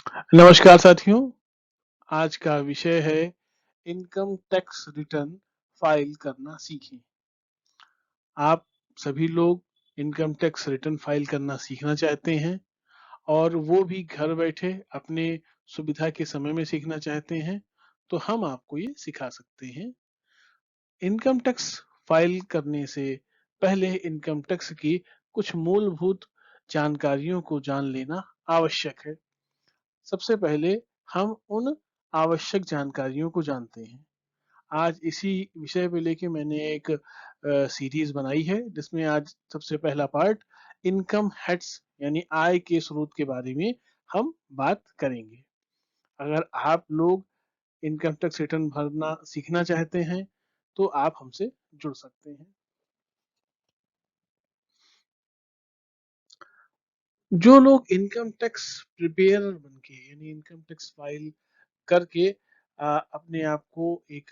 नमस्कार साथियों। आज का विषय है इनकम टैक्स रिटर्न फाइल करना सीखें। आप सभी लोग इनकम टैक्स रिटर्न फाइल करना सीखना चाहते हैं और वो भी घर बैठे अपने सुविधा के समय में सीखना चाहते हैं, तो हम आपको ये सिखा सकते हैं। इनकम टैक्स फाइल करने से पहले इनकम टैक्स की कुछ मूलभूत जानकारियों को जान लेना आवश्यक है। सबसे पहले हम उन आवश्यक जानकारियों को जानते हैं। आज इसी विषय पे लेके मैंने एक सीरीज बनाई है जिसमें आज सबसे पहला पार्ट इनकम हेड्स यानी आय के स्रोत के बारे में हम बात करेंगे। अगर आप लोग इनकम टैक्स रिटर्न भरना सीखना चाहते हैं तो आप हमसे जुड़ सकते हैं। जो लोग इनकम टैक्स प्रिपेयर बनके यानी इनकम टैक्स फाइल करके अपने आप को एक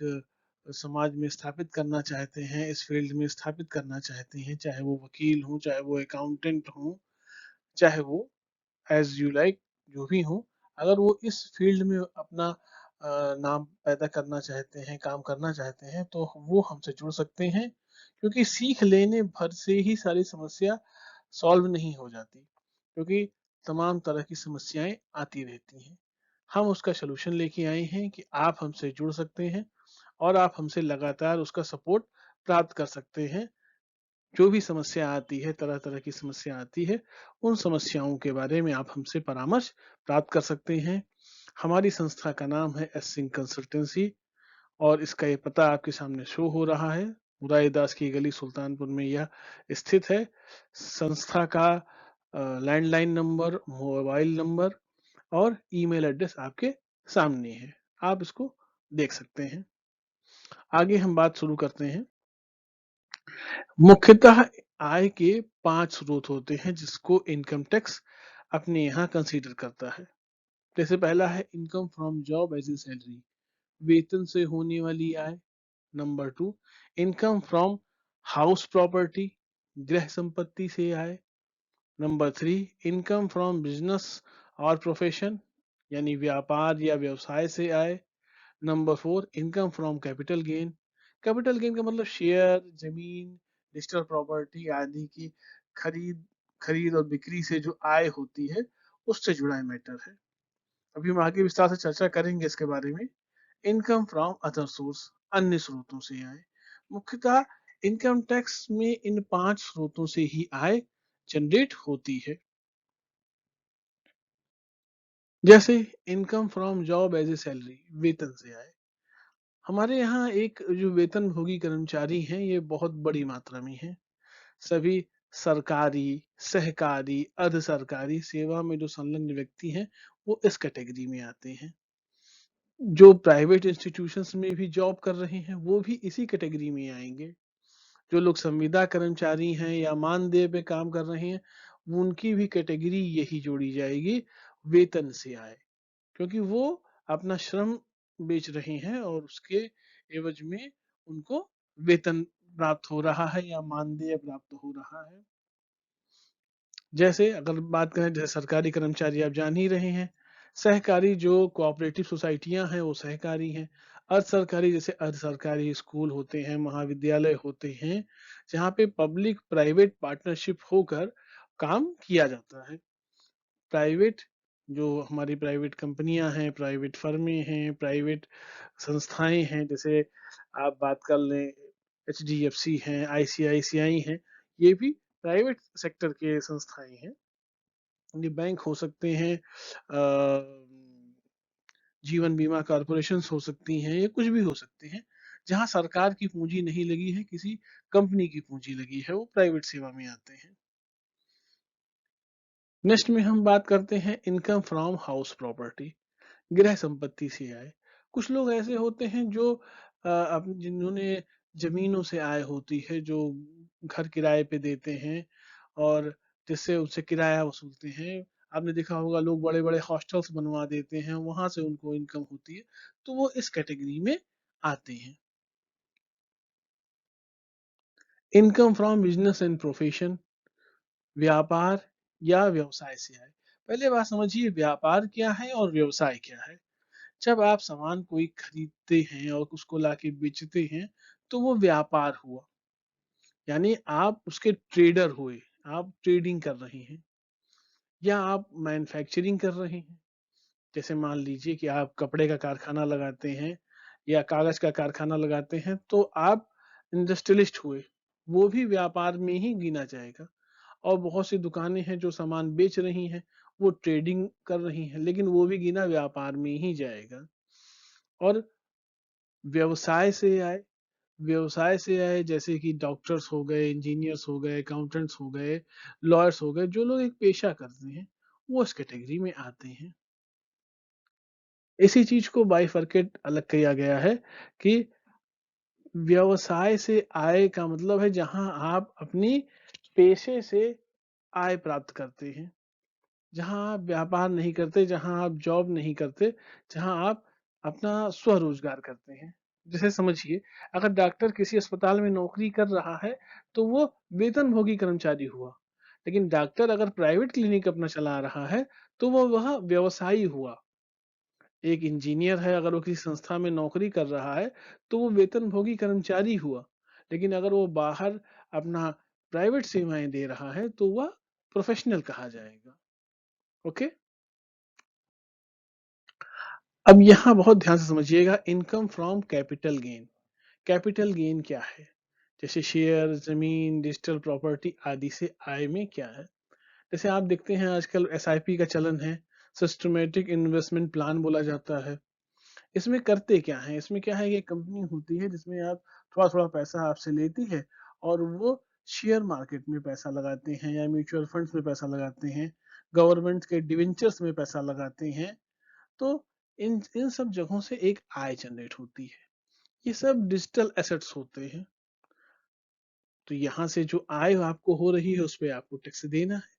समाज में स्थापित करना चाहते हैं, इस फील्ड में स्थापित करना चाहते हैं, चाहे वो वकील हो, चाहे वो अकाउंटेंट हो, चाहे वो एज यू लाइक जो भी हो, अगर वो इस फील्ड में अपना नाम पैदा करना चाहते हैं, काम करना चाहते हैं, तो वो हमसे जुड़ सकते हैं। क्योंकि सीख लेने भर से ही सारी समस्या सॉल्व नहीं हो जाती, क्योंकि तमाम तरह की समस्याएं आती रहती हैं। हम उसका सलूशन लेके आए हैं कि आप हमसे जुड़ सकते हैं और आप हमसे लगातार उसका सपोर्ट प्राप्त कर सकते हैं। जो भी समस्या आती है, तरह तरह की समस्या आती है, उन समस्याओं के बारे में आप हमसे परामर्श प्राप्त कर सकते हैं। हमारी संस्था का नाम है एस सिंह कंसल्टेंसी और इसका ये पता आपके सामने शो हो रहा है। उदयदास की गली सुल्तानपुर में यह स्थित है। संस्था का लैंडलाइन नंबर, मोबाइल नंबर और ईमेल एड्रेस आपके सामने है। आप इसको देख सकते हैं। आगे हम बात शुरू करते हैं। मुख्यतः आय के 5 स्रोत होते हैं जिसको इनकम टैक्स अपने यहाँ कंसीडर करता है। जैसे पहला है income from job as a salary, वेतन से होने वाली आय। Number 2, income from house property, गृह संपत्ति से आय। नंबर 3, इनकम फ्रॉम बिजनेस और प्रोफेशन यानी व्यापार या व्यवसाय से आय। Number 4, income from capital gain. Capital gain का मतलब शेयर, जमीन, डिजिटल प्रॉपर्टी आदि की खरीद खरीद और बिक्री से जो आय होती है, उससे जुड़ा मैटर है। अभी हम आगे विस्तार से चर्चा करेंगे इसके बारे में। इनकम फ्रॉम अदर सोर्स, अन्य स्रोतों से आय। मुख्यतः इनकम टैक्स में इन 5 स्रोतों से ही आय जनरेट होती है। जैसे income from job as a salary, वेतन से आय। हमारे यहाँ एक जो वेतनभोगी कर्मचारी हैं, ये बहुत बड़ी मात्रा में हैं। सभी सरकारी, सहकारी, अर्ध सरकारी सेवा में जो संलग्न व्यक्ति हैं, वो इस कैटेगरी में आते हैं। जो प्राइवेट इंस्टीट्यूशंस में भी जॉब कर रहे हैं, वो भी इसी कैटेगरी में आएंगे। जो लोग संविदा कर्मचारी हैं या मानदेय पे काम कर रहे हैं, उनकी भी कैटेगरी यही जोड़ी जाएगी, वेतन से आए, क्योंकि वो अपना श्रम बेच रहे हैं और उसके एवज में उनको वेतन प्राप्त हो रहा है या मानदेय प्राप्त हो रहा है। जैसे अगर बात करें, जैसे सरकारी कर्मचारी आप जान ही रहे हैं, सहकारी जो कोऑपरेटिव सोसाइटियां हैं वो सहकारी हैं। अर्ध सरकारी जैसे अर्ध सरकारी स्कूल होते हैं, महाविद्यालय होते हैं, जहाँ पे पब्लिक प्राइवेट पार्टनरशिप होकर काम किया जाता है। प्राइवेट जो हमारी प्राइवेट कंपनियां हैं, प्राइवेट फर्में हैं, प्राइवेट संस्थाएं हैं, जैसे आप बात कर लें एचडीएफसी हैं, आईसीआईसीआई हैं, ये भी प्राइवेट सेक्टर के संस्थाएं हैं। ये बैंक हो सकते हैं, जीवन बीमा कॉरपोरेशन हो सकती हैं, ये कुछ भी हो सकते हैं। जहां सरकार की पूंजी नहीं लगी है, किसी कंपनी की पूंजी लगी है, वो प्राइवेट सेवा में आते हैं। नेक्स्ट में हम बात करते हैं इनकम फ्रॉम हाउस प्रॉपर्टी, गृह संपत्ति से आय। कुछ लोग ऐसे होते हैं जो जिन्होंने जमीनों से आय होती है, जो घर किराए पे देते हैं और जिससे उनसे किराया वसूलते हैं। आपने देखा होगा लोग बड़े बड़े हॉस्टल्स बनवा देते हैं, वहां से उनको इनकम होती है, तो वो इस कैटेगरी में आते हैं। Income from business and profession, व्यापार या व्यवसाय से आए। पहले बात समझिए व्यापार क्या है और व्यवसाय क्या है। जब आप सामान कोई खरीदते हैं और उसको लाके बेचते हैं, तो वो व्यापार हुआ। यानी आप उसके ट्रेडर हुए, आप ट्रेडिंग कर रहे हैं या आप मैन्युफैक्चरिंग कर रहे हैं। जैसे मान लीजिए कि आप कपड़े का कारखाना लगाते हैं या कागज का कारखाना लगाते हैं, तो आप इंडस्ट्रियलिस्ट हुए। वो भी व्यापार में ही गिना जाएगा। और बहुत सी दुकानें हैं जो सामान बेच रही हैं, वो ट्रेडिंग कर रही हैं, लेकिन वो भी गिना व्यापार में ही जाएगा। और व्यवसाय से आए व्यवसाय से आए जैसे कि डॉक्टर्स हो गए, इंजीनियर्स हो गए, अकाउंटेंट्स हो गए, लॉयर्स हो गए, जो लोग एक पेशा करते हैं, वो इस कैटेगरी में आते हैं। इसी चीज को बाइफरकेट अलग किया गया है कि व्यवसाय से आय का मतलब है जहां आप अपनी पेशे से आय प्राप्त करते हैं, जहां आप व्यापार नहीं करते, जहां आप जॉब नहीं करते, जहां आप अपना स्वरोजगार करते हैं। जैसे समझिए, अगर डॉक्टर किसी अस्पताल में नौकरी कर रहा है, तो वो वेतनभोगी कर्मचारी हुआ। लेकिन डॉक्टर अगर प्राइवेट क्लिनिक अपना चला रहा है, तो वो वह व्यवसायी हुआ। एक इंजीनियर है, अगर वो किसी संस्था में नौकरी कर रहा है, तो वो वेतनभोगी कर्मचारी हुआ। लेकिन अगर वो बाहर अपना प्राइवेट सेवाएं दे रहा है, तो वह प्रोफेशनल कहा जाएगा। ओके। अब यहाँ बहुत ध्यान से समझिएगा, income from capital gain. Capital gain क्या है? जैसे शेयर, जमीन, डिजिटल प्रॉपर्टी आदि से आय में क्या है? जैसे आप देखते हैं आजकल एसआईपी का चलन है, सिस्टमेटिक इन्वेस्टमेंट प्लान बोला जाता है। इसमें करते क्या है? इसमें क्या है, ये कंपनी होती है जिसमें आप थोड़ा थोड़ा पैसा आपसे लेती है और वो शेयर मार्केट में पैसा लगाते हैं या म्यूचुअल फंड्स में पैसा लगाते हैं, गवर्नमेंट के डिवेंचर्स में पैसा लगाते हैं। तो इन इन सब जगहों से एक आय जनरेट होती है। ये सब डिजिटल एसेट्स होते हैं। तो यहाँ से जो आय आपको हो रही है उस पे आपको टैक्स देना है।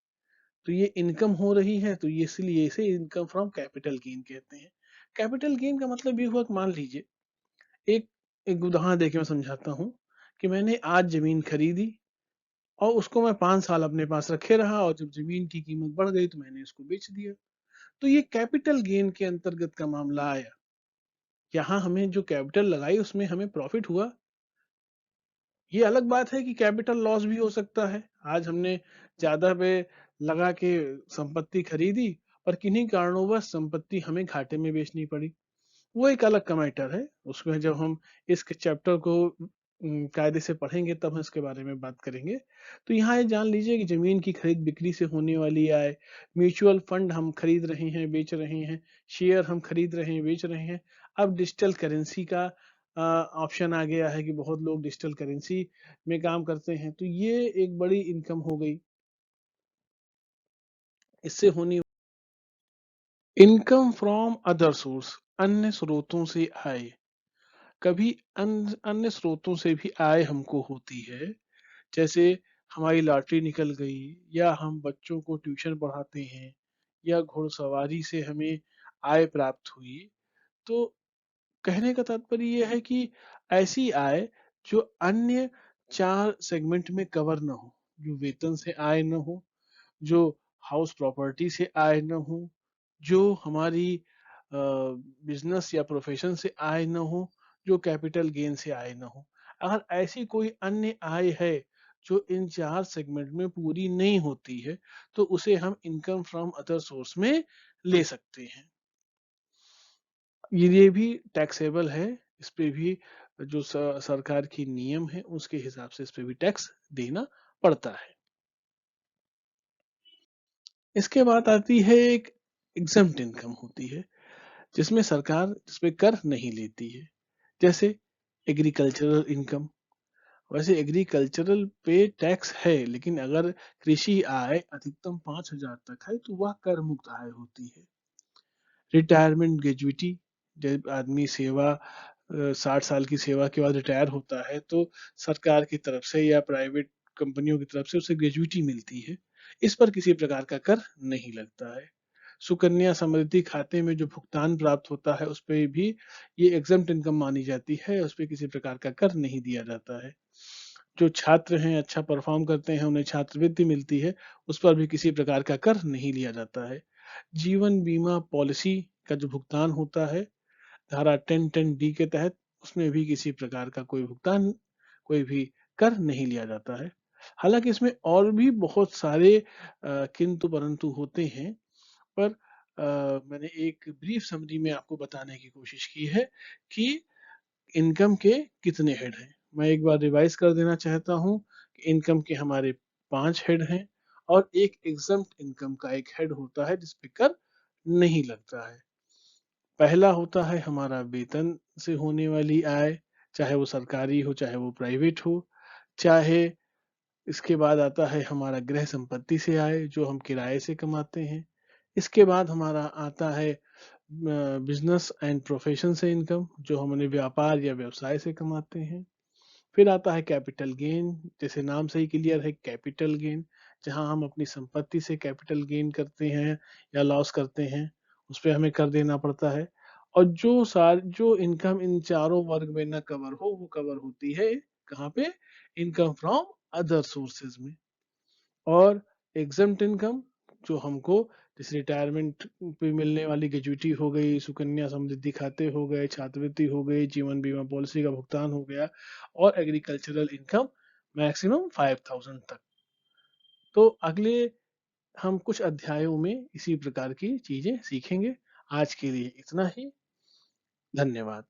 तो ये इनकम हो रही है, तो ये इसलिए इसे इनकम फ्रॉम कैपिटल गेन कहते हैं। कैपिटल गेन का मतलब ये हुआ कि मान लीजिए, एक एक उदाहरण देके मैं समझाता हूँ कि मैंने आज जमीन खरीदी और उसको मैं 5 साल अपने पास रखे रहा, और जब जमीन की कीमत बढ़ गई तो मैंने उसको बेच दिया। तो ये कैपिटल गेन के अंतर्गत का मामला आया। यहाँ हमें जो कैपिटल लगाई उसमें हमें प्रॉफिट हुआ। ये अलग बात है कि कैपिटल लॉस भी हो सकता है। आज हमने ज्यादा पे लगा के संपत्ति खरीदी और किन्हीं कारणोंवश संपत्ति हमें घाटे में बेचनी पड़ी। वो एक अलग का मैटर है। उसमें जब हम इस चैप्टर को कायदे से पढ़ेंगे तब हम इसके बारे में बात करेंगे। तो यहाँ ये जान लीजिए कि जमीन की खरीद बिक्री से होने वाली आय, म्यूचुअल फंड हम खरीद रहे हैं बेच रहे हैं, शेयर हम खरीद रहे हैं बेच रहे हैं। अब डिजिटल करेंसी का ऑप्शन आ गया है कि बहुत लोग डिजिटल करेंसी में काम करते हैं, तो ये एक बड़ी इनकम हो गई। इससे होनी इनकम फ्रॉम अदर सोर्स, अन्य स्रोतों से आय। कभी अन्य स्रोतों से भी आय हमको होती है। जैसे हमारी लॉटरी निकल गई, या हम बच्चों को ट्यूशन पढ़ाते हैं, या घुड़सवारी से हमें आय प्राप्त हुई। तो कहने का तात्पर्य यह है कि ऐसी आय जो अन्य 4 सेगमेंट में कवर न हो, जो वेतन से आय न हो, जो हाउस प्रॉपर्टी से आय न हो, जो हमारी बिजनेस या प्रोफेशन से आय न हो, जो कैपिटल गेन से आय न हो। अगर ऐसी कोई अन्य आय है जो इन 4 सेगमेंट में पूरी नहीं होती है, तो उसे हम इनकम फ्रॉम अदर सोर्स में ले सकते हैं। ये भी टैक्सेबल है। इस पे भी जो सरकार की नियम है उसके हिसाब से इस पे भी टैक्स देना पड़ता है। इसके बाद आती है एक एग्जम्प्ट इनकम होती है, जिसमें सरकार इस पे कर नहीं लेती है। जैसे एग्रीकल्चरल इनकम। वैसे एग्रीकल्चरल पे टैक्स है, लेकिन अगर कृषि आय अधिकतम 5,000 तक है तो वह कर मुक्त आय होती है। रिटायरमेंट ग्रेजुइटी, जब आदमी 60 साल की सेवा के बाद रिटायर होता है, तो सरकार की तरफ से या प्राइवेट कंपनियों की तरफ से उसे ग्रेजुइटी मिलती है। इस पर किसी प्रकार का कर नहीं लगता है। सुकन्या समृद्धि खाते में जो भुगतान प्राप्त होता है उस पे भी ये एग्जम्प्ट इनकम मानी जाती है, उस पे किसी प्रकार का कर नहीं दिया जाता है। जो छात्र हैं, अच्छा परफॉर्म करते हैं, उन्हें छात्रवृत्ति मिलती है, उस पर भी किसी प्रकार का कर नहीं लिया जाता है। जीवन बीमा पॉलिसी का जो भुगतान होता है धारा 1010 डी के तहत, उसमें भी किसी प्रकार का कोई भुगतान, कोई भी कर नहीं लिया जाता है। हालांकि इसमें और भी बहुत सारे किंतु परंतु होते हैं, पर मैंने एक ब्रीफ समरी में आपको बताने की कोशिश की है कि इनकम के कितने हेड हैं। मैं एक बार रिवाइज कर देना चाहता हूँ कि इनकम के हमारे 5 हेड हैं और एक एग्जम्प्ट इनकम का एक हेड होता है जिस पे कर नहीं लगता है। पहला होता है हमारा वेतन से होने वाली आय, चाहे वो सरकारी हो चाहे वो प्राइवेट हो। चाहे इसके बाद आता है हमारा गृह संपत्ति से आय जो हम किराए से कमाते हैं। इसके बाद हमारा आता है बिजनेस एंड प्रोफेशन से इनकम जो हम अपने व्यापार या व्यवसाय से कमाते हैं। फिर आता है कैपिटल गेन, जैसे नाम से ही क्लियर है, कैपिटल गेन, जहां हम अपनी संपत्ति से कैपिटल गेन करते हैं या लॉस करते हैं, उस पर हमें कर देना पड़ता है। और जो इनकम इन चारों वर्ग में न कवर हो वो कवर होती है कहाँ पे, इनकम फ्रॉम अदर सोर्सेज में। और एग्जम्प्ट इनकम जो हमको जैसे रिटायरमेंट पे मिलने वाली ग्रेजुइटी हो गई, सुकन्या समृद्धि खाते हो गए, छात्रवृत्ति हो गई, जीवन बीमा पॉलिसी का भुगतान हो गया, और एग्रीकल्चरल इनकम मैक्सिमम 5,000 तक। तो अगले हम कुछ अध्यायों में इसी प्रकार की चीजें सीखेंगे। आज के लिए इतना ही। धन्यवाद।